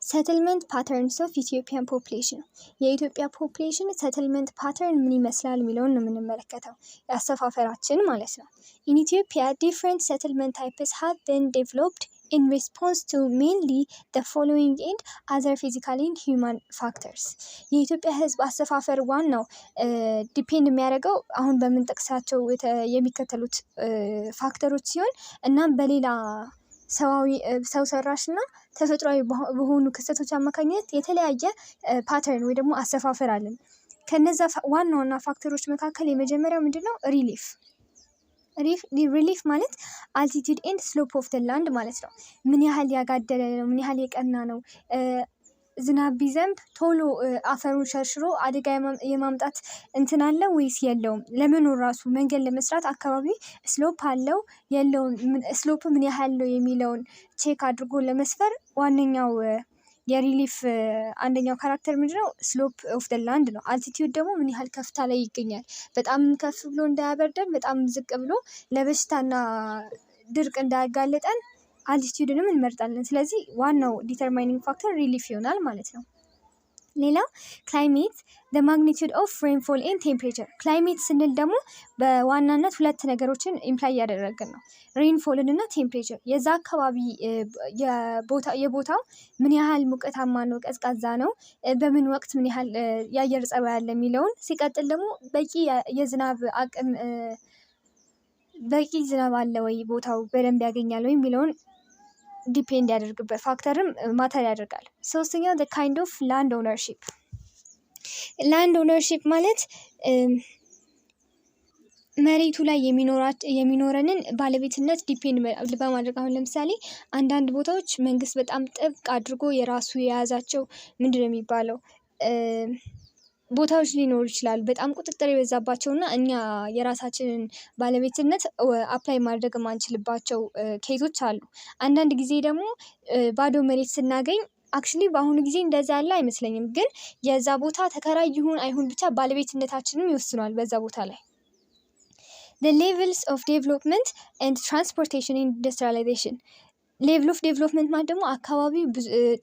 ሰትልመንት ፓተርንስ ኦፍ ኢትዮጵያን ፖፕሌሽን የኢትዮጵያ ፖፕሌሽን ሰትልመንት ፓተርን ምን ይመስላል የሚለውን ነው የምንመለከተው፣ ያሰፋፈራችን ማለት ነው። ኢን ኢትዮጵያ ዲፍረንት ሰትልመንት ታይፕስ ሃቭ ቢን ዴቨሎፕድ in response to mainly the following and other physical and human factors። የኢትዮጵያ ሕዝብ አሰፋፈር ዋናው ዲፔንድ የሚያደርገው አሁን በምንጠቅሳቸው የሚከተሉት ፋክተሮች ሲሆን እናም በሌላ ሰው ሰራሽ እና ተፈጥሯዊ በሆኑ ክስተቶች አማካኝነት የተለያየ ፓተርን ወይ ደግሞ አሰፋፈር አለን። ከነዛ ዋና ዋና ፋክተሮች መካከል የመጀመሪያው ምንድነው? ሪሊፍ ማለት አልቲቱድ ኤንድ ስሎፕ ኦፍ ደ ላንድ ማለት ነው። ምን ያህል ያጋደለ ነው፣ ምን ያህል የቀና ነው፣ ዝናብ ቢዘንብ ቶሎ አፈሩን ሸርሽሮ አደጋ የማምጣት እንትን አለ ወይስ የለውም፣ ለመኖር ራሱ መንገድ ለመስራት አካባቢ ስሎፕ አለው የለውም፣ ስሎፕ ምን ያህል ነው የሚለውን ቼክ አድርጎ ለመስፈር ዋነኛው የሪሊፍ አንደኛው ካራክተር ምንድነው? ስሎፕ ኦፍ ደ ላንድ ነው። አልቲቲዩድ ደግሞ ምን ያህል ከፍታ ላይ ይገኛል። በጣም ከፍ ብሎ እንዳያበርደን፣ በጣም ዝቅ ብሎ ለበሽታና ድርቅ እንዳያጋልጠን አልቲቲዩድንም እንመርጣለን። ስለዚህ ዋናው ዲተርማይኒንግ ፋክተር ሪሊፍ ይሆናል ማለት ነው። ሌላው ክላይሜት the magnitude of rainfall and temperature። ክላይሜት ስንል ደግሞ በዋናነት ሁለት ነገሮችን ኢምፕላይ እያደረግን ነው፣ ሬንፎልን እና ቴምፕሬቸር። የዛ አካባቢ የቦታው ምን ያህል ሙቀታማ ነው፣ ቀዝቃዛ ነው፣ በምን ወቅት ምን ያህል የአየር ጸባይ አለ የሚለውን፣ ሲቀጥል ደግሞ በቂ ዝናብ አለ ወይ፣ ቦታው በደንብ ያገኛል ወይ የሚለውን ዲፔንድ ያደርግበት ፋክተርም ማተር ያደርጋል። ሶስተኛው the kind of land ownership። ላንድ ኦነርሺፕ ማለት መሬቱ ላይ የሚኖረንን ባለቤትነት ዲፔንድ በማድረግ አሁን ለምሳሌ አንዳንድ ቦታዎች መንግስት በጣም ጥብቅ አድርጎ የራሱ የያዛቸው ምንድነው የሚባለው ቦታዎች ሊኖሩ ይችላሉ፣ በጣም ቁጥጥር የበዛባቸው እና እኛ የራሳችንን ባለቤትነት አፕላይ ማድረግ የማንችልባቸው ኬዞች አሉ። አንዳንድ ጊዜ ደግሞ ባዶ መሬት ስናገኝ አክቹሊ በአሁኑ ጊዜ እንደዛ ያለ አይመስለኝም፣ ግን የዛ ቦታ ተከራይ ይሁን አይሁን ብቻ ባለቤትነታችንም ይወስኗል በዛ ቦታ ላይ። the levels of development and transportation and industrialization። ሌቭል ኦፍ ዴቨሎፕመንት ማለት ደግሞ አካባቢው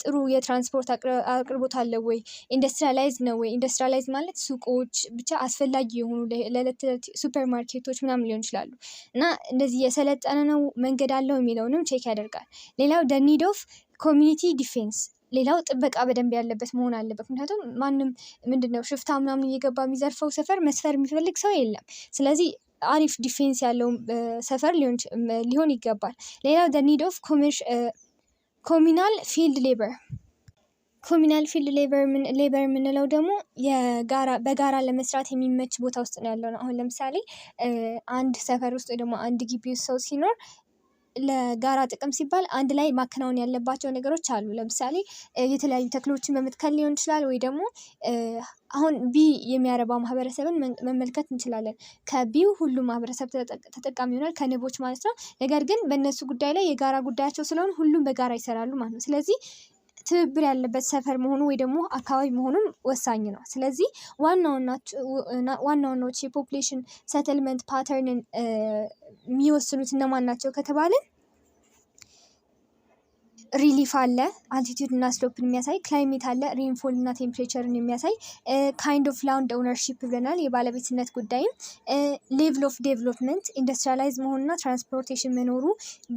ጥሩ የትራንስፖርት አቅርቦት አለ ወይ፣ ኢንዱስትሪያላይዝ ነው ወይ። ኢንዱስትሪያላይዝ ማለት ሱቆች ብቻ አስፈላጊ የሆኑ ለዕለት ተዕለት ሱፐር ማርኬቶች ምናምን ሊሆን ይችላሉ እና እንደዚህ የሰለጠነ ነው መንገድ አለው የሚለውንም ቼክ ያደርጋል። ሌላው the need of community defense። ሌላው ጥበቃ በደንብ ያለበት መሆን አለበት። ምክንያቱም ማንም ምንድነው ሽፍታ ምናምን እየገባ የሚዘርፈው ሰፈር መስፈር የሚፈልግ ሰው የለም። ስለዚህ አሪፍ ዲፌንስ ያለው ሰፈር ሊሆን ይገባል። ሌላው the need of communal field labor። ኮሚናል ፊልድ ሌበር የምንለው ደግሞ በጋራ ለመስራት የሚመች ቦታ ውስጥ ነው ያለው ነው። አሁን ለምሳሌ አንድ ሰፈር ውስጥ ወይ ደግሞ አንድ ግቢ ውስጥ ሰው ሲኖር ለጋራ ጥቅም ሲባል አንድ ላይ ማከናወን ያለባቸው ነገሮች አሉ። ለምሳሌ የተለያዩ ተክሎችን በመትከል ሊሆን ይችላል፣ ወይ ደግሞ አሁን የሚያረባ ማህበረሰብን መመልከት እንችላለን። ከቢው ሁሉም ማህበረሰብ ተጠቃሚ ይሆናል፣ ከንቦች ማለት ነው። ነገር ግን በእነሱ ጉዳይ ላይ የጋራ ጉዳያቸው ስለሆነ ሁሉም በጋራ ይሰራሉ ማለት ነው። ስለዚህ ትብብር ያለበት ሰፈር መሆኑ ወይ ደግሞ አካባቢ መሆኑም ወሳኝ ነው። ስለዚህ ዋናዎቹ የፖፕሌሽን ሰትልመንት ፓተርንን የሚወስኑት እነማን ናቸው ከተባልን ሪሊፍ አለ፣ አልቲቱድ እና ስሎፕን የሚያሳይ፣ ክላይሜት አለ፣ ሬንፎል እና ቴምፕሬቸርን የሚያሳይ፣ ካይንድ ኦፍ ላንድ ኦውነርሺፕ ብለናል፣ የባለቤትነት ጉዳይም፣ ሌቭል ኦፍ ዴቨሎፕመንት፣ ኢንዱስትሪያላይዝ መሆኑና ትራንስፖርቴሽን መኖሩ፣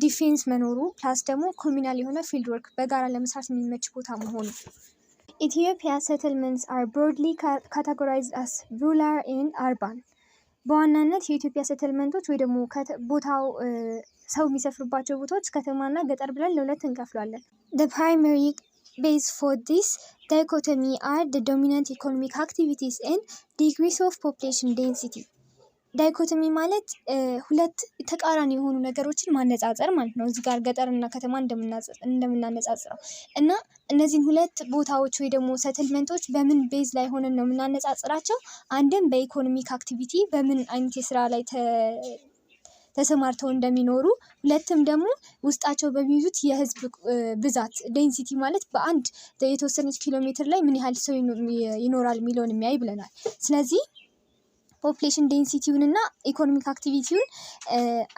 ዲፌንስ መኖሩ፣ ፕላስ ደግሞ ኮሚናል የሆነ ፊልድ ወርክ በጋራ ለመስራት የሚመች ቦታ መሆኑ። ኢትዮጵያ ሰትልመንትስ አር ብሮድሊ ካቴጎራይዝድ አስ ሩራል ኤንድ አርባን። በዋናነት የኢትዮጵያ ሰትልመንቶች ወይ ደግሞ ቦታው ሰው የሚሰፍርባቸው ቦታዎች ከተማና ገጠር ብለን ለሁለት እንከፍላለን። the primary base for this dichotomy are the dominant economic activities and degrees of population density። ዳይኮቶሚ ማለት ሁለት ተቃራኒ የሆኑ ነገሮችን ማነጻጸር ማለት ነው። እዚህ ጋር ገጠርና ከተማ እንደምናነጻጽረው እና እነዚህን ሁለት ቦታዎች ወይ ደግሞ ሰትልመንቶች በምን ቤዝ ላይ ሆነን ነው የምናነጻጽራቸው? አንድም በኢኮኖሚክ አክቲቪቲ በምን አይነት የስራ ላይ ተሰማርተው እንደሚኖሩ፣ ሁለትም ደግሞ ውስጣቸው በሚይዙት የህዝብ ብዛት ዴንሲቲ ማለት በአንድ የተወሰነች ኪሎ ሜትር ላይ ምን ያህል ሰው ይኖራል የሚለውን የሚያይ ብለናል። ስለዚህ ፖፕሌሽን ዴንሲቲውን እና ኢኮኖሚክ አክቲቪቲውን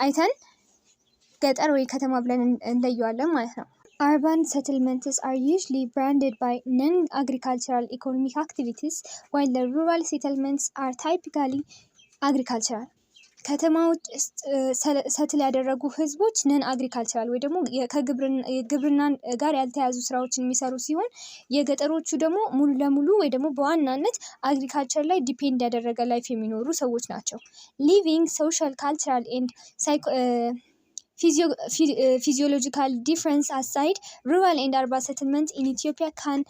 አይተን ገጠር ወይ ከተማ ብለን እንለየዋለን ማለት ነው። Urban settlements are usually branded by non-agricultural economic activities, while the rural settlements are typically agricultural. ከተማዎች ውስጥ ሰትል ያደረጉ ህዝቦች ነን አግሪካልቸራል ወይ ደግሞ ከግብርና ጋር ያልተያዙ ስራዎችን የሚሰሩ ሲሆን የገጠሮቹ ደግሞ ሙሉ ለሙሉ ወይ ደግሞ በዋናነት አግሪካልቸር ላይ ዲፔንድ ያደረገ ላይፍ የሚኖሩ ሰዎች ናቸው። ሊቪንግ ሶሻል ካልቸራል ኤንድ physiological difference aside, rural and urban settlements in Ethiopia can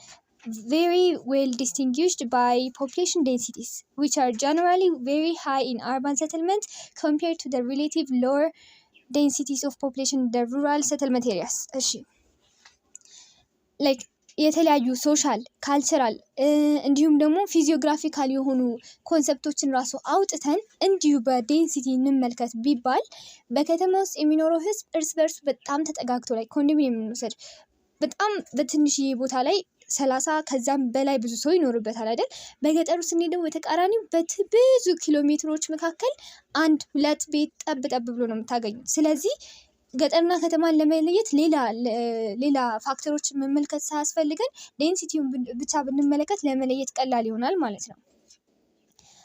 very well distinguished by population densities, which are generally very high in urban settlements compared to the relative lower densities of population in the rural settlement areas. Like የተለያዩ ሶሻል ካልቸራል እንዲሁም ደግሞ ፊዚዮግራፊካል የሆኑ ኮንሰፕቶችን ራሱ አውጥተን እንዲሁ በዴንሲቲ እንመልከት ቢባል በከተማ ውስጥ የሚኖረው ህዝብ እርስ በርሱ በጣም ተጠጋግቶ ላይ ኮንዶሚኒየም እንውሰድ በጣም በትንሽዬ ቦታ ላይ 30 ከዛም በላይ ብዙ ሰው ይኖርበታል አይደል? በገጠሩ ስንሄድ ደግሞ በተቃራኒው ብዙ ኪሎ ሜትሮች መካከል አንድ ሁለት ቤት ጠብ ጠብ ብሎ ነው የምታገኙት። ስለዚህ ገጠርና ከተማን ለመለየት ሌላ ፋክተሮችን መመልከት ሳያስፈልገን ዴንሲቲውን ብቻ ብንመለከት ለመለየት ቀላል ይሆናል ማለት ነው።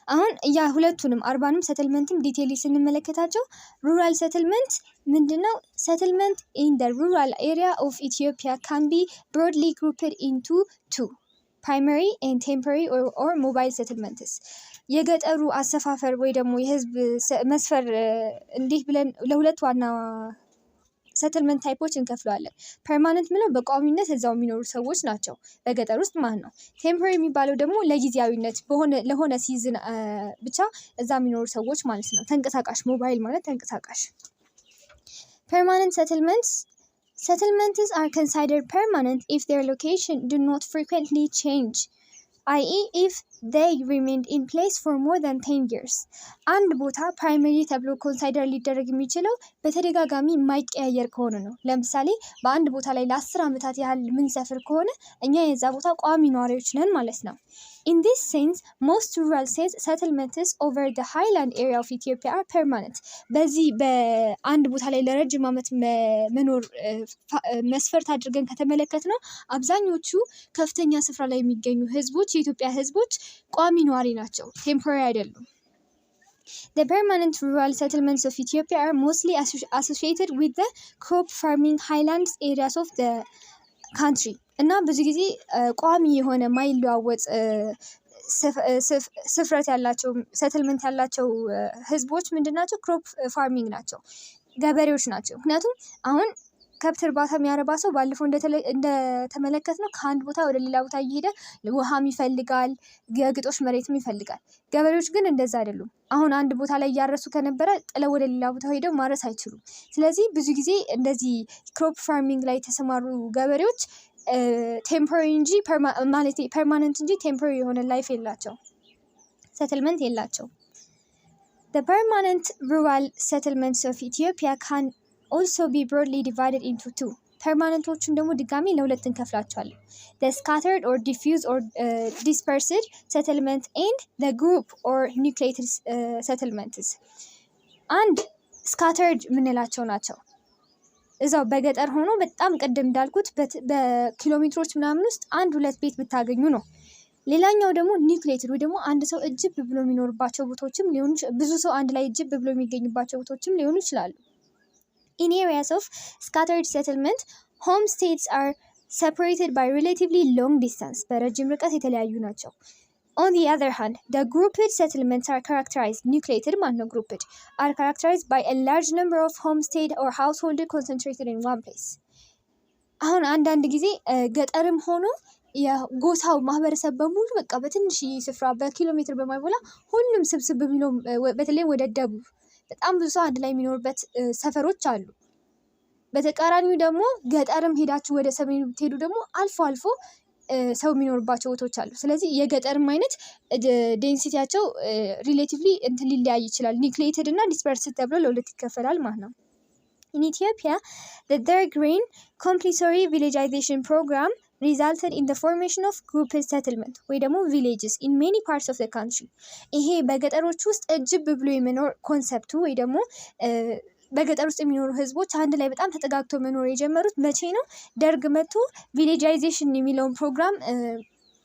አሁን ሁለቱንም አርባንም ሰትልመንትም ዲቴይሊ ስንመለከታቸው ሩራል ሰትልመንት ምንድነው? ሰትልመንት ኢን the rural area of Ethiopia can be broadly grouped into two primary and temporary or mobile settlements. የገጠሩ አሰፋፈር ወይ ደግሞ የህዝብ መስፈር እንዲህ ብለን ለሁለት ዋና ሰትልመንት ታይፖች እንከፍለዋለን። ፐርማነንት ምለው በቋሚነት እዛው የሚኖሩ ሰዎች ናቸው በገጠር ውስጥ ማለት ነው። ቴምፖራሪ የሚባለው ደግሞ ለጊዜያዊነት ለሆነ ሲዝን ብቻ እዛ የሚኖሩ ሰዎች ማለት ነው። ተንቀሳቃሽ ሞባይል ማለት ተንቀሳቃሽ። ፐርማነንት settlements are considered permanent if their location do not frequently change, i.e. if they remained in place for more than 10 years. አንድ ቦታ ፕራይመሪ ተብሎ ኮንሳይደር ሊደረግ የሚችለው በተደጋጋሚ የማይቀያየር ከሆነ ነው። ለምሳሌ በአንድ ቦታ ላይ ለ10 ዓመታት ያህል ምንሰፍር ከሆነ እኛ የዛ ቦታ ቋሚ ነዋሪዎች ነን ማለት ነው። In this sense, most rural settlements over the highland area of Ethiopia are permanent. በዚህ በአንድ ቦታ ላይ ለረጅም ዓመት መኖር መስፈርት አድርገን ከተመለከት ነው አብዛኞቹ ከፍተኛ ስፍራ ላይ የሚገኙ ህዝቦች የኢትዮጵያ ህዝቦች ቋሚ ነዋሪ ናቸው፣ ቴምፖራሪ አይደሉም። The permanent rural settlements of Ethiopia are mostly associated with the crop farming highlands areas of the country. እና ብዙ ጊዜ ቋሚ የሆነ ማይለዋወጥ ስፍረት ያላቸው ሰትልመንት ያላቸው ህዝቦች ምንድናቸው? ክሮፕ ፋርሚንግ ናቸው፣ ገበሬዎች ናቸው። ምክንያቱም አሁን ከብት እርባታ የሚያረባ ሰው ባለፈው እንደተመለከት ነው ከአንድ ቦታ ወደ ሌላ ቦታ እየሄደ ውሃም ይፈልጋል፣ የግጦሽ መሬትም ይፈልጋል። ገበሬዎች ግን እንደዛ አይደሉም። አሁን አንድ ቦታ ላይ እያረሱ ከነበረ ጥለው ወደ ሌላ ቦታ ሄደው ማረስ አይችሉም። ስለዚህ ብዙ ጊዜ እንደዚህ ክሮፕ ፋርሚንግ ላይ የተሰማሩ ገበሬዎች ቴምፖራሪ እንጂ ፐርማነንት እንጂ ቴምፖራሪ የሆነ ላይፍ የላቸው፣ ሰትልመንት የላቸው። The permanent rural settlements of Ethiopia can also be broadly divided into two. ፐርማነንቶቹን ደግሞ ድጋሚ ለሁለት እንከፍላቸዋለን። The scattered or diffuse or dispersed settlement and the group or nucleated settlements. አንድ scattered የምንላቸው ናቸው። እዛው በገጠር ሆኖ በጣም ቅድም እንዳልኩት በኪሎሜትሮች ምናምን ውስጥ አንድ ሁለት ቤት ብታገኙ ነው። ሌላኛው ደግሞ ኒውክሌትድ ወይ ደግሞ አንድ ሰው እጅብ ብሎ የሚኖርባቸው ቦታዎችም ሊሆኑ ብዙ ሰው አንድ ላይ እጅብ ብሎ የሚገኝባቸው ቦታዎችም ሊሆኑ ይችላሉ። In areas of scattered settlement, homesteads are separated by relatively long distance. በረጅም ርቀት የተለያዩ ናቸው። On the other hand, the grouped settlements are characterized, nucleated grouped, are characterized by a large number of homestead or household concentrated in one place. አሁን አንዳንድ ጊዜ ገጠርም ሆኖ የጎሳው ማህበረሰብ በሙሉ በቃ በትንሽ ስፍራ በኪሎ ሜትር በማይሞላ ሁሉም ስብስብ የሚለው በተለይ ወደ ደቡብ በጣም ብዙ ሰው አንድ ላይ የሚኖርበት ሰፈሮች አሉ። በተቃራኒው ደግሞ ገጠርም ሄዳችሁ ወደ ሰሜኑ ብትሄዱ ደግሞ አልፎ አልፎ ሰው የሚኖርባቸው ቦታዎች አሉ። ስለዚህ የገጠርም አይነት ዴንሲቲያቸው ሪሌቲቭሊ ሊለያይ ይችላል። ኒውክሌትድ እና ዲስፐርስድ ተብሎ ለሁለት ይከፈላል ማለት ነው። In Ethiopia, the third grain compulsory villagization program resulted in the formation of grouped settlement ወይ ደግሞ villages in many parts of the country. ይሄ በገጠሮች ውስጥ እጅብ ብሎ የመኖር ኮንሰፕቱ ወይ ደግሞ በገጠር ውስጥ የሚኖሩ ህዝቦች አንድ ላይ በጣም ተጠጋግተው መኖር የጀመሩት መቼ ነው? ደርግ መጥቶ ቪሌጃይዜሽን የሚለውን ፕሮግራም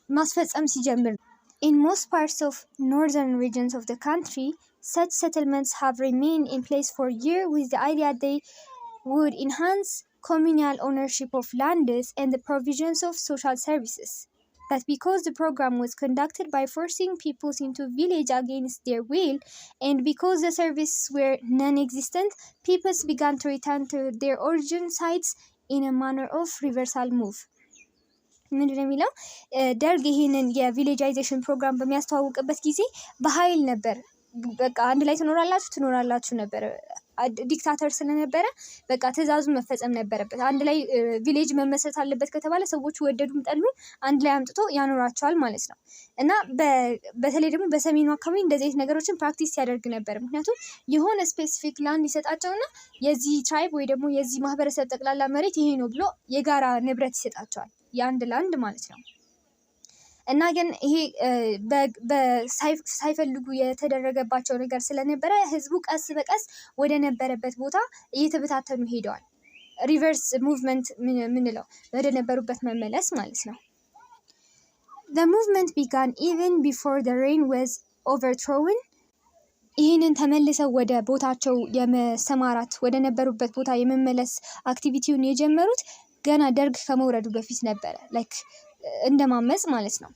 ማስፈጸም ሲጀምር። In most parts of northern regions of the country, such settlements have remained in place for years with the idea they would enhance communal ownership of lands and the provisions of social services. But because the program was conducted by forcing peoples into village against their will, and because the services were non-existent, peoples began to return to their origin sites in a manner of reversal move. ምንድነው የሚለው? ደርግ ይሄንን የቪሌጃይዜሽን ፕሮግራም በሚያስተዋውቅበት ጊዜ በኃይል ነበር። በቃ አንድ ላይ ትኖራላችሁ ነበር። ዲክታተር ስለነበረ በቃ ትዕዛዙ መፈጸም ነበረበት። አንድ ላይ ቪሌጅ መመስረት አለበት ከተባለ ሰዎቹ ወደዱም ጠሉ አንድ ላይ አምጥቶ ያኖራቸዋል ማለት ነው። እና በተለይ ደግሞ በሰሜኑ አካባቢ እንደዚህ አይነት ነገሮችን ፕራክቲስ ሲያደርግ ነበር። ምክንያቱም የሆነ ስፔሲፊክ ላንድ ይሰጣቸውና የዚህ ትራይብ ወይ ደግሞ የዚህ ማህበረሰብ ጠቅላላ መሬት ይሄ ነው ብሎ የጋራ ንብረት ይሰጣቸዋል፣ የአንድ ላንድ ማለት ነው። እና ግን ይሄ ሳይፈልጉ የተደረገባቸው ነገር ስለነበረ ህዝቡ ቀስ በቀስ ወደ ነበረበት ቦታ እየተበታተኑ ሄደዋል። ሪቨርስ ሙቭመንት ምንለው ወደ ነበሩበት መመለስ ማለት ነው። The movement began even before the reign was overthrown. ይህንን ተመልሰው ወደ ቦታቸው የመሰማራት ወደ ነበሩበት ቦታ የመመለስ አክቲቪቲውን የጀመሩት ገና ደርግ ከመውረዱ በፊት ነበረ። ላይክ እንደማመጽ ማለት ነው።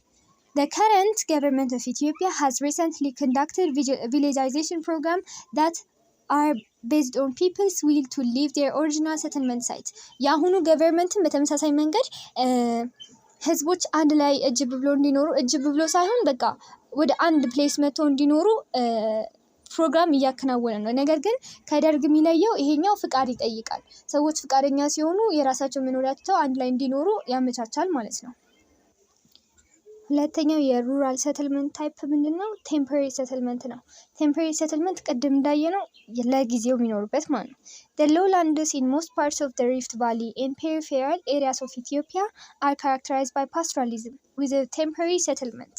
The current government of Ethiopia has recently conducted villagization program that are based on people's will to leave their original settlement site. የአሁኑ ገቨርንመንትን በተመሳሳይ መንገድ ህዝቦች አንድ ላይ እጅ ብሎ እንዲኖሩ እጅ ብሎ ሳይሆን በቃ ወደ አንድ ፕሌስ መጥተው እንዲኖሩ ፕሮግራም እያከናወነ ነው። ነገር ግን ከደርግ የሚለየው ይሄኛው ፍቃድ ይጠይቃል። ሰዎች ፍቃደኛ ሲሆኑ የራሳቸው መኖሪያ ትተው አንድ ላይ እንዲኖሩ ያመቻቻል ማለት ነው። ሁለተኛው የሩራል ሰትልመንት ታይፕ ምንድነው? ቴምፖራሪ ሰትልመንት ነው። ቴምፖራሪ ሰትልመንት ቅድም እንዳየነው ለጊዜው የሚኖሩበት ማለት ነው። The lowlands in most parts of the Rift Valley and peripheral areas of Ethiopia are characterized by pastoralism with a temporary settlement.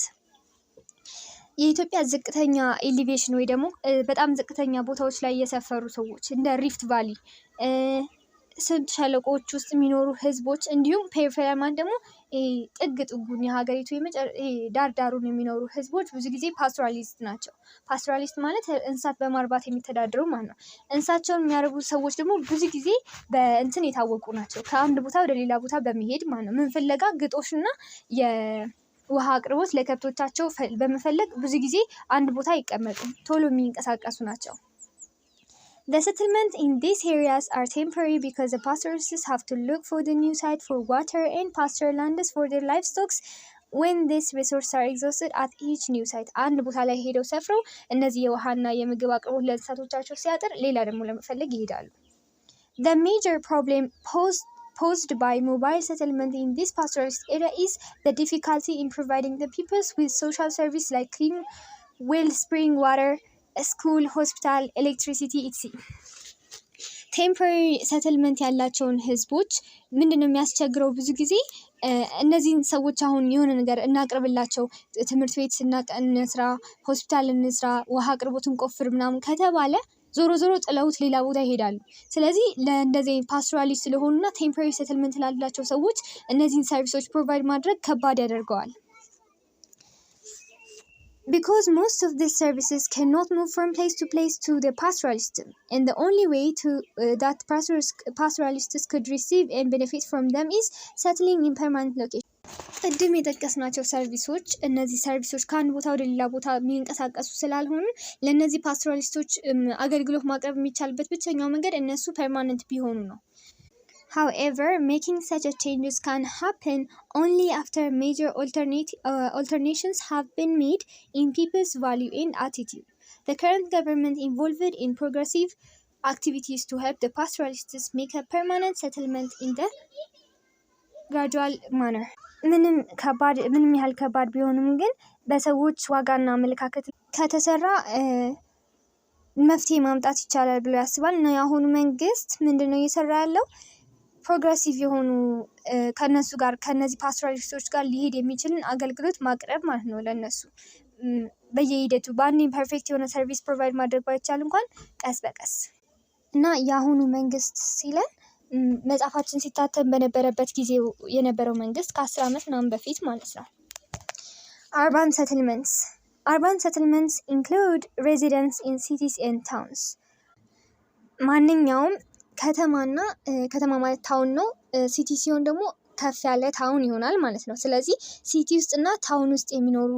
የኢትዮጵያ ዝቅተኛ ኤሊቬሽን ወይ ደግሞ በጣም ዝቅተኛ ቦታዎች ላይ የሰፈሩ ሰዎች እንደ ሪፍት ቫሊ፣ ስምጥ ሸለቆዎች ውስጥ የሚኖሩ ህዝቦች እንዲሁም ፔሪፌራል ማለት ደግሞ ጥግ ጥጉን የሀገሪቱ ዳር ዳሩን የሚኖሩ ህዝቦች ብዙ ጊዜ ፓስቶራሊስት ናቸው። ፓስቶራሊስት ማለት እንስሳት በማርባት የሚተዳደሩ ማለት ነው። እንስሳቸውን የሚያረቡ ሰዎች ደግሞ ብዙ ጊዜ በእንትን የታወቁ ናቸው። ከአንድ ቦታ ወደ ሌላ ቦታ በመሄድ ማለት ነው። ምን ፍለጋ? ግጦሽና የውሃ አቅርቦት ለከብቶቻቸው በመፈለግ ብዙ ጊዜ አንድ ቦታ አይቀመጡም። ቶሎ የሚንቀሳቀሱ ናቸው። The settlements in these areas are temporary because the pastoralists have to look for the new site for water and pasture lands for their livestock when these resources are exhausted at each new site. አንድ ቦታ ላይ ሄደው ሰፍረው እነዚህ የውሃና የምግብ አቅርቦት ለእንስሳቶቻቸው ሲያጥር ሌላ ደግሞ ለመፈለግ ይሄዳሉ። The major problem posed by mobile settlement in this pastoralist area is the difficulty in providing the peoples with social service like clean well spring water, ስኩል፣ ሆስፒታል፣ ኤሌክትሪሲቲ ኢትሲ። ቴምፖራሪ ሰትልመንት ያላቸውን ህዝቦች ምንድነው የሚያስቸግረው? ብዙ ጊዜ እነዚህን ሰዎች አሁን የሆነ ነገር እናቅርብላቸው፣ ትምህርት ቤት እንስራ፣ ሆስፒታል እንስራ፣ ውሃ አቅርቦትን ቆፍር ምናምን ከተባለ ዞሮ ዞሮ ጥለውት ሌላ ቦታ ይሄዳሉ። ስለዚህ ለእንደዚህ ፓስቶራሊስት ስለሆኑና ቴምፖራሪ ሰትልመንት ላላቸው ሰዎች እነዚህን ሰርቪሶች ፕሮቫይድ ማድረግ ከባድ ያደርገዋል። Because most of these services cannot move from place to the pastoralists, and the only way that pastoralists could receive and benefit from them is settling in permanent location. ቅድም የጠቀስናቸው ሰርቪሶች እነዚህ ሰርቪሶች ከአንድ ቦታ ወደ ሌላ ቦታ የሚንቀሳቀሱ ስላልሆኑ ለእነዚህ ፓስቶራሊስቶች አገልግሎት ማቅረብ የሚቻልበት ብቸኛው መንገድ እነሱ ፐርማነንት ቢሆኑ ነው። However, making such a changes can happen only after major alternations have been made in people's value and attitude. The current government involved in progressive activities to help the pastoralists make a permanent settlement in the gradual manner. ምንም ያህል ከባድ ቢሆንም ግን በሰዎች ዋጋና አመለካከት ከተሰራ መፍትሄ ማምጣት ይቻላል ብሎ ያስባል። እና የአሁኑ መንግስት ምንድነው እየሰራ ያለው? ፕሮግሬሲቭ የሆኑ ከነሱ ጋር ከነዚህ ፓስቶራሊስቶች ጋር ሊሄድ የሚችልን አገልግሎት ማቅረብ ማለት ነው። ለነሱ በየሂደቱ በአንዴ ፐርፌክት የሆነ ሰርቪስ ፕሮቫይድ ማድረግ ባይቻል እንኳን ቀስ በቀስ እና የአሁኑ መንግስት ሲለን መጽሐፋችን ሲታተም በነበረበት ጊዜ የነበረው መንግስት ከ10 ዓመት ምናምን በፊት ማለት ነው። Urban settlements. Urban settlements include residents in cities and towns. ማንኛውም ከተማና ከተማ ማለት ታውን ነው። ሲቲ ሲሆን ደግሞ ከፍ ያለ ታውን ይሆናል ማለት ነው። ስለዚህ ሲቲ ውስጥና ታውን ውስጥ የሚኖሩ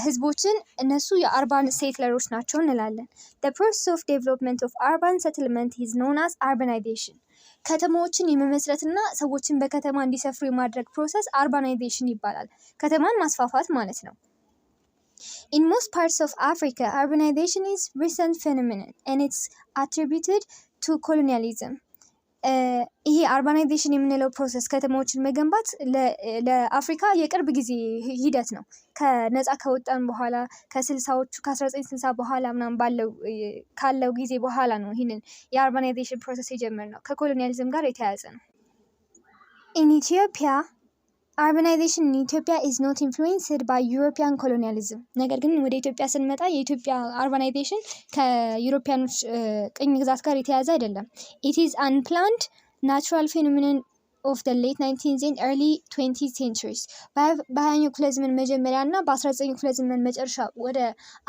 ህዝቦችን እነሱ የአርባን ሴትለሮች ናቸው እንላለን። The process of development of urban settlement is known as urbanization. ከተማዎችን የመመስረትና ሰዎችን በከተማ እንዲሰፍሩ የማድረግ ፕሮሰስ አርባናይዜሽን ይባላል። ከተማን ማስፋፋት ማለት ነው። In most parts of Africa, urbanization is recent phenomenon and it's attributed to colonialism. ይሄ አርባናይዜሽን የምንለው ፕሮሰስ ከተማዎችን መገንባት ለአፍሪካ የቅርብ ጊዜ ሂደት ነው። ከነፃ ከወጣን በኋላ ከ60ዎቹ ከ1960 በኋላ ምናምን ካለው ጊዜ በኋላ ነው ይህንን የአርባናይዜሽን ፕሮሰስ የጀመርነው። ከኮሎኒያሊዝም ጋር የተያያዘ ነው። In Ethiopia, urbanization in Ethiopia is not influenced by European colonialism. ነገር ግን ወደ ኢትዮጵያ ስንመጣ የኢትዮጵያ አርባናይዜሽን ከዩሮፒያኖች ቅኝ ግዛት ጋር የተያያዘ አይደለም። It is unplanned natural phenomenon of the late 19th and early 20th centuries. በ20ኛው ክፍለ ዘመን መጀመሪያ እና በ19ኛው ክፍለ ዘመን መጨረሻ ወደ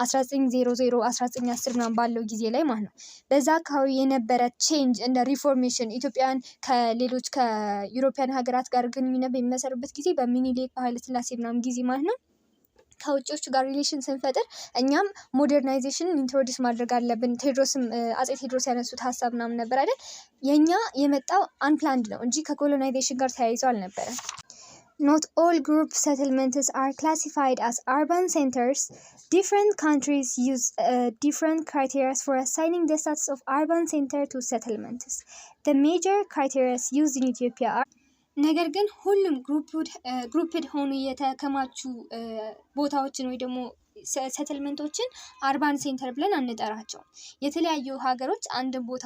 1900 1910 ምናምን ባለው ጊዜ ላይ ማለት ነው። በዛ አካባቢ የነበረ ቼንጅ እንደ ሪፎርሜሽን ኢትዮጵያን ከሌሎች ከዩሮፒያን ሀገራት ጋር ግንኙነት በሚመሰርበት ጊዜ በሚኒሊክ በኃይለ ሥላሴ ምናምን ጊዜ ማለት ነው ከውጭዎቹ ጋር ሪሌሽን ስንፈጥር እኛም ሞደርናይዜሽን ኢንትሮዲስ ማድረግ አለብን። አፄ ቴዎድሮስ ያነሱት ሀሳብ ምናምን ነበር አይደል? የኛ የመጣው አንፕላንድ ነው እንጂ ከኮሎናይዜሽን ጋር ተያይዞ አልነበረም። Not all group settlements are classified as urban centers. Different countries use different criteria for assigning the status of urban center to settlements. The major criteria used in Ethiopia are ነገር ግን ሁሉም ግሩፕድ ሆኑ የተከማቹ ቦታዎችን ወይ ደግሞ ሴትልመንቶችን አርባን ሴንተር ብለን አንጠራቸው። የተለያዩ ሀገሮች አንድን ቦታ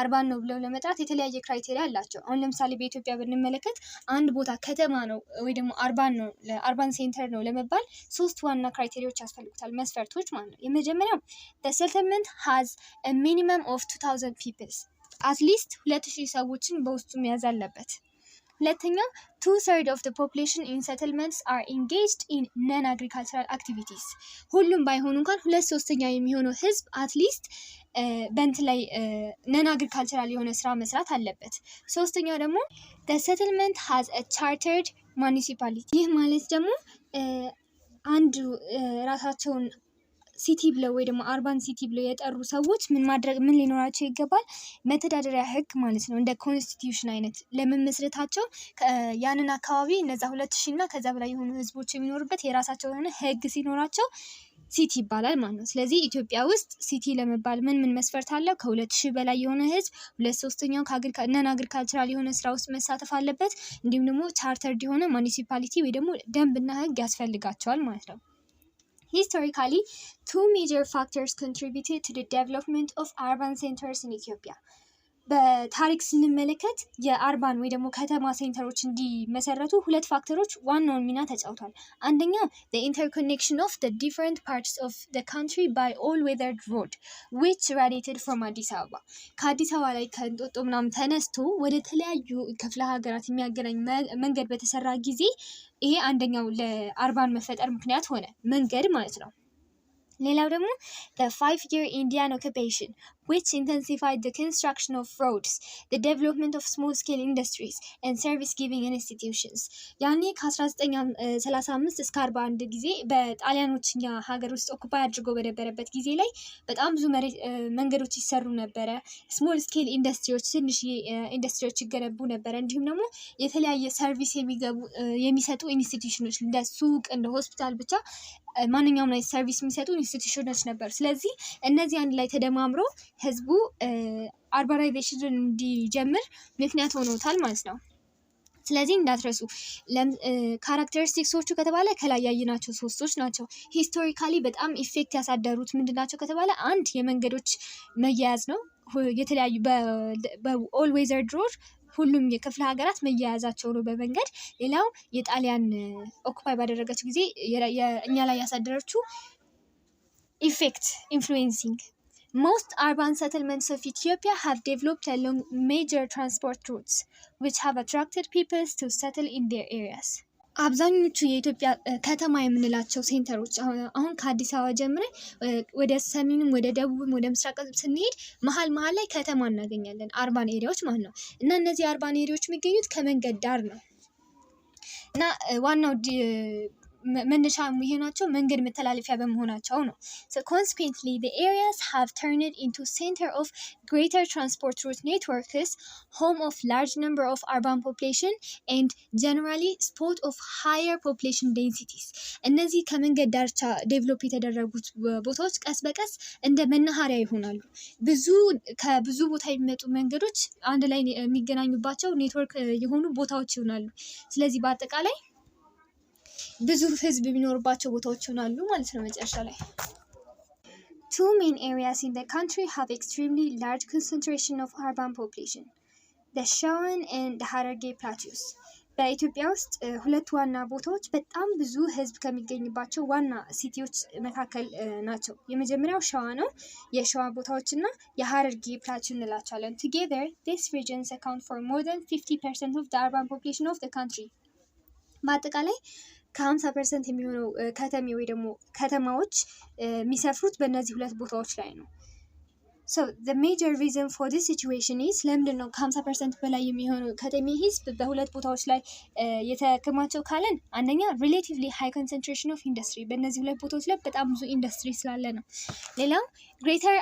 አርባን ነው ብለው ለመጥራት የተለያየ ክራይቴሪያ አላቸው። አሁን ለምሳሌ በኢትዮጵያ ብንመለከት አንድ ቦታ ከተማ ነው ወይ ደግሞ አርባን ሴንተር ነው ለመባል 3 ዋና ክራይቴሪያዎች ያስፈልጉታል፣ መስፈርቶች ማለት ነው። የመጀመሪያው the settlement has a minimum of 2000 people. አትሊስት 2000 ሰዎችን በውስጡ መያዝ አለበት። ሁለተኛው 2/3 of the population in settlements are engaged in non-agricultural activities. ሁሉም ባይሆኑ እንኳን 2/3 የሚሆነው ህዝብ አትሊስት በንት ላይ ነን አግሪካልቸራል የሆነ ስራ መስራት አለበት። ሶስተኛው ደግሞ the settlement has a chartered municipality. ይህ ማለት ደግሞ አንዱ ራሳቸውን ሲቲ ብለው ወይ ደግሞ አርባን ሲቲ ብለው የጠሩ ሰዎች ምን ሊኖራቸው ይገባል? መተዳደሪያ ህግ ማለት ነው። እንደ ኮንስቲትዩሽን አይነት ለመመስረታቸው ያንን አካባቢ እነዛ 2000 እና ከዛ በላይ የሆኑ ህዝቦች የሚኖሩበት የራሳቸው የሆነ ህግ ሲኖራቸው ሲቲ ይባላል ማለት ነው። ስለዚህ ኢትዮጵያ ውስጥ ሲቲ ለመባል ምን መስፈርት አለው? ከ2000 በላይ የሆነ ህዝብ 2/3 ነን አግሪካልቸራል የሆነ ስራ ውስጥ መሳተፍ አለበት። እንዲሁም ደግሞ ቻርተርድ የሆነ ሙኒሲፓሊቲ ወይ ደግሞ ደንብና ህግ ያስፈልጋቸዋል ማለት ነው። Historically, 2 major factors contributed to the development of urban centers in Ethiopia. በታሪክ ስንመለከት የአርባን ወይ ደግሞ ከተማ ሴንተሮች እንዲመሰረቱ 2 ፋክተሮች ዋናውን ሚና ተጫውቷል። አንደኛው the interconnection of the different parts of the country by all-weather road which radiated from አዲስ አበባ። ከአዲስ አበባ ላይ ከእንጦጦ ምናምን ተነስቶ ወደ ተለያዩ ክፍለ ሀገራት የሚያገናኝ መንገድ በተሰራ ጊዜ ይሄ አንደኛው ለአርባን መፈጠር ምክንያት ሆነ፣ መንገድ ማለት ነው። ሌላው ደግሞ the 5-year Indian occupation which intensified the construction of roads, the development of small-scale industries and service-giving institutions. ያኔ ከ1935 እስከ 41 ጊዜ በጣሊያኖችኛ ሀገር ውስጥ ኦኩፓይ አድርጎ በነበረበት ጊዜ ላይ በጣም ብዙ መንገዶች ይሰሩ ነበረ። ስሞል ስኬል ኢንዱስትሪዎች ትንሽ ኢንዱስትሪዎች ይገነቡ ነበረ። እንዲሁም ደግሞ የተለያየ ሰርቪስ የሚሰጡ ኢንስቲትዩሽኖች እንደ ሱቅ፣ እንደ ሆስፒታል ብቻ ማንኛውም ላይ ሰርቪስ የሚሰጡ ኢንስቲትዩሽኖች ነበሩ። ስለዚህ እነዚህ አንድ ላይ ተደማምሮ ህዝቡ አርባናይዜሽንን እንዲጀምር ምክንያት ሆኖታል ማለት ነው። ስለዚህ እንዳትረሱ ካራክተሪስቲክሶቹ ከተባለ ከላይ ያየናቸው 3ቶች ናቸው። ሂስቶሪካሊ በጣም ኢፌክት ያሳደሩት ምንድናቸው ከተባለ አንድ የመንገዶች መያያዝ ነው። የተለያዩ በኦል ዌዘር ሮድ ሁሉም የክፍለ ሀገራት መያያዛቸው ነው በመንገድ። ሌላው የጣሊያን ኦኩፓይ ባደረገችው ጊዜ እኛ ላይ ያሳደረችው ኢፌክት ኢንፍሉዌንሲንግ Most urban settlements of Ethiopia have developed along major transport routes, which have attracted people to settle in their areas. አብዛኞቹ የኢትዮጵያ ከተማ የምንላቸው ሴንተሮች አሁን ከአዲስ አበባ ጀምረ ወደ ሰሜንም ወደ ደቡብም ወደ ምስራቅም ስንሄድ መሀል ላይ ከተማ እናገኛለን፣ አርባን ኤሪያዎች ማለት ነው። እና እነዚህ አርባን ኤሪያዎች የሚገኙት ከመንገድ ዳር ነው እና ዋናው መነሻ የሚሆናቸው መንገድ መተላለፊያ በመሆናቸው ነው። So consequently, the areas have turned into center of greater transport route networks, home of large number of urban population, and generally spot of higher population densities. እነዚህ ከመንገድ ዳርቻ ዴቨሎፕ የተደረጉት ቦታዎች ቀስ በቀስ እንደ መናኸሪያ ይሆናሉ። ከብዙ ቦታ የሚመጡ መንገዶች አንድ ላይ የሚገናኙባቸው ኔትወርክ የሆኑ ቦታዎች ይሆናሉ። ስለዚህ በአጠቃላይ ብዙ ህዝብ የሚኖርባቸው ቦታዎች ይሆናሉ ማለት ነው መጨረሻ ላይ። Two main areas in the country have extremely large concentration of urban population, the Shawan and the Hararge plateaus. በኢትዮጵያ ውስጥ ሁለት ዋና ቦታዎች በጣም ብዙ ህዝብ ከሚገኝባቸው ዋና ሲቲዎች መካከል ናቸው። የመጀመሪያው ሸዋ ነው። የሸዋ ቦታዎች እና የሀረርጌ ፕላቲው እንላቸዋለን። Together, these regions account for more than 50% of the urban population of the country. በአጠቃላይ ከ50% የሚሆነው ከተሜ ወይ ደግሞ ከተማዎች የሚሰፍሩት በእነዚህ ሁለት ቦታዎች ላይ ነው። So the major reason for this situation is ለምንድን ነው ከ50% በላይ የሚሆነው ከተሜ ህዝብ በሁለት ቦታዎች ላይ የተከማቸው ካለን፣ አንደኛ relatively high concentration of industry፣ በእነዚህ ሁለት ቦታዎች ላይ በጣም ብዙ ኢንዱስትሪ ስላለ ነው። ሌላው greater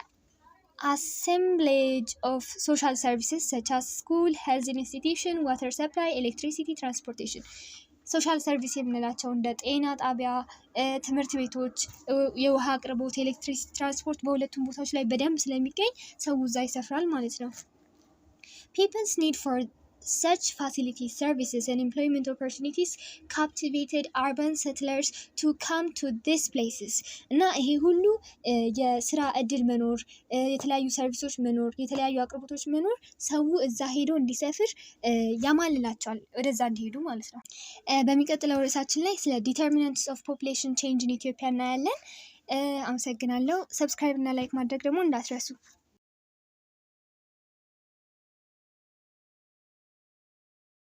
assemblage of social services such as school, health institution, water supply, electricity, transportation። ሶሻል ሰርቪስ የምንላቸው እንደ ጤና ጣቢያ፣ ትምህርት ቤቶች፣ የውሃ አቅርቦት፣ ኤሌክትሪሲቲ፣ ትራንስፖርት በሁለቱም ቦታዎች ላይ በደንብ ስለሚገኝ ሰው እዛ ይሰፍራል ማለት ነው። People's need for such facilities, services and employment opportunities captivated urban settlers to come to these places. እና ይሄ ሁሉ የስራ እድል መኖር፣ የተለያዩ ሰርቪሶች መኖር፣ የተለያዩ አቅርቦቶች መኖር ሰው እዛ ሄዶ እንዲሰፍር ያማልላቸዋል፣ ወደዛ እንዲሄዱ ማለት ነው። በሚቀጥለው ርዕሳችን ላይ ስለ determinants of population change in Ethiopia እናያለን። አመሰግናለሁ። ሰብስክራይብ እና ላይክ ማድረግ ደግሞ እንዳትረሱ።